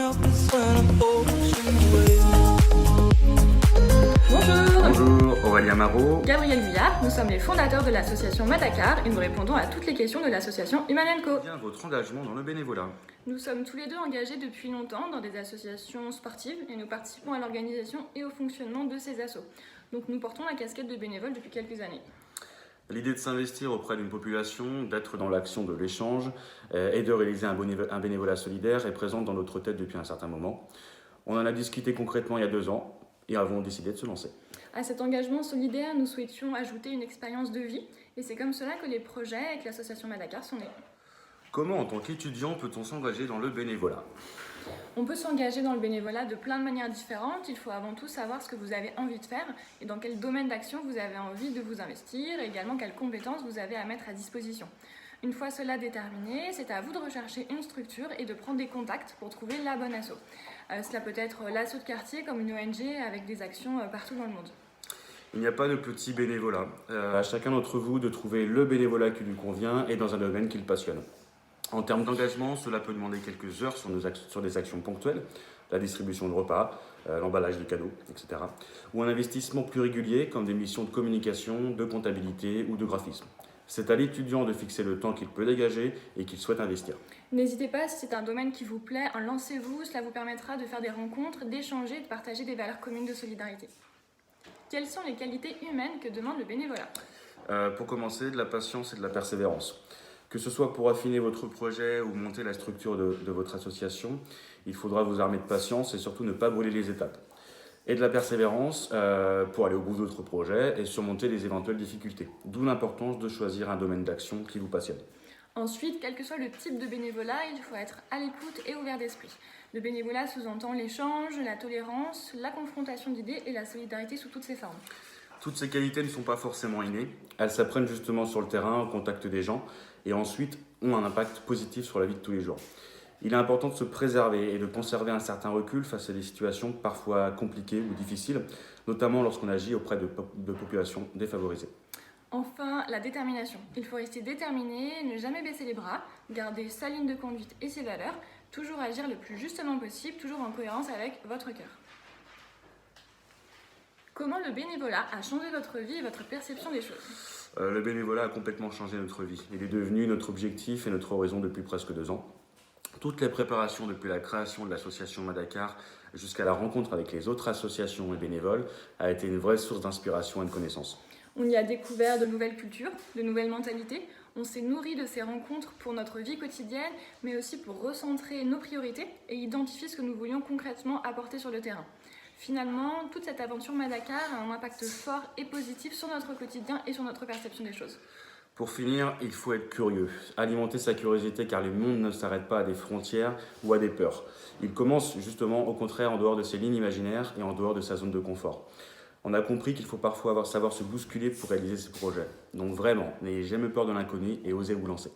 happens when I'm ocean away. Bonjour, Bonjour, Aurélien Marot. Gabriel Guyard, nous sommes les fondateurs de l'association Madacar et nous répondons à toutes les questions de l'association Human & Co. Bien votre engagement dans le bénévolat. Nous sommes tous les deux engagés depuis longtemps dans des associations sportives et nous participons à l'organisation et au fonctionnement de ces assos. Donc nous portons la casquette de bénévole depuis quelques années. L'idée de s'investir auprès d'une population, d'être dans l'action de l'échange et de réaliser un bénévolat solidaire est présente dans notre tête depuis un certain moment. On en a discuté concrètement il y a 2 ans et avons décidé de se lancer. À cet engagement solidaire, nous souhaitions ajouter une expérience de vie et c'est comme cela que les projets avec l'association Madacar sont nés. Comment, en tant qu'étudiant, peut-on s'engager dans le bénévolat ? On peut s'engager dans le bénévolat de plein de manières différentes. Il faut avant tout savoir ce que vous avez envie de faire et dans quel domaine d'action vous avez envie de vous investir et également quelles compétences vous avez à mettre à disposition. Une fois cela déterminé, c'est à vous de rechercher une structure et de prendre des contacts pour trouver la bonne asso. Cela peut être l'asso de quartier comme une ONG avec des actions partout dans le monde. Il n'y a pas de petit bénévolat. À chacun d'entre vous de trouver le bénévolat qui lui convient et dans un domaine qui le passionne. En termes d'engagement, cela peut demander quelques heures sur des actions ponctuelles, la distribution de repas, l'emballage de cadeaux, etc. Ou un investissement plus régulier comme des missions de communication, de comptabilité ou de graphisme. C'est à l'étudiant de fixer le temps qu'il peut dégager et qu'il souhaite investir. N'hésitez pas, si c'est un domaine qui vous plaît, lancez-vous, cela vous permettra de faire des rencontres, d'échanger et de partager des valeurs communes de solidarité. Quelles sont les qualités humaines que demande le bénévolat ? Pour commencer, de la patience et de la persévérance. Que ce soit pour affiner votre projet ou monter la structure de votre association, il faudra vous armer de patience et surtout ne pas brûler les étapes. Et de la persévérance pour aller au bout de votre projet et surmonter les éventuelles difficultés. D'où l'importance de choisir un domaine d'action qui vous passionne. Ensuite, quel que soit le type de bénévolat, il faut être à l'écoute et ouvert d'esprit. Le bénévolat sous-entend l'échange, la tolérance, la confrontation d'idées et la solidarité sous toutes ses formes. Toutes ces qualités ne sont pas forcément innées. Elles s'apprennent justement sur le terrain, au contact des gens, et ensuite ont un impact positif sur la vie de tous les jours. Il est important de se préserver et de conserver un certain recul face à des situations parfois compliquées ou difficiles, notamment lorsqu'on agit auprès de populations défavorisées. Enfin, la détermination. Il faut rester déterminé, ne jamais baisser les bras, garder sa ligne de conduite et ses valeurs, toujours agir le plus justement possible, toujours en cohérence avec votre cœur. Comment le bénévolat a changé votre vie et votre perception des choses ? Le bénévolat a complètement changé notre vie. Il est devenu notre objectif et notre horizon depuis presque 2 ans. Toutes les préparations depuis la création de l'association Madacar jusqu'à la rencontre avec les autres associations et bénévoles a été une vraie source d'inspiration et de connaissances. On y a découvert de nouvelles cultures, de nouvelles mentalités. On s'est nourri de ces rencontres pour notre vie quotidienne, mais aussi pour recentrer nos priorités et identifier ce que nous voulions concrètement apporter sur le terrain. Finalement, toute cette aventure Madacar a un impact fort et positif sur notre quotidien et sur notre perception des choses. Pour finir, il faut être curieux, alimenter sa curiosité car le monde ne s'arrête pas à des frontières ou à des peurs. Il commence justement au contraire en dehors de ses lignes imaginaires et en dehors de sa zone de confort. On a compris qu'il faut parfois savoir se bousculer pour réaliser ses projets. Donc vraiment, n'ayez jamais peur de l'inconnu et osez vous lancer.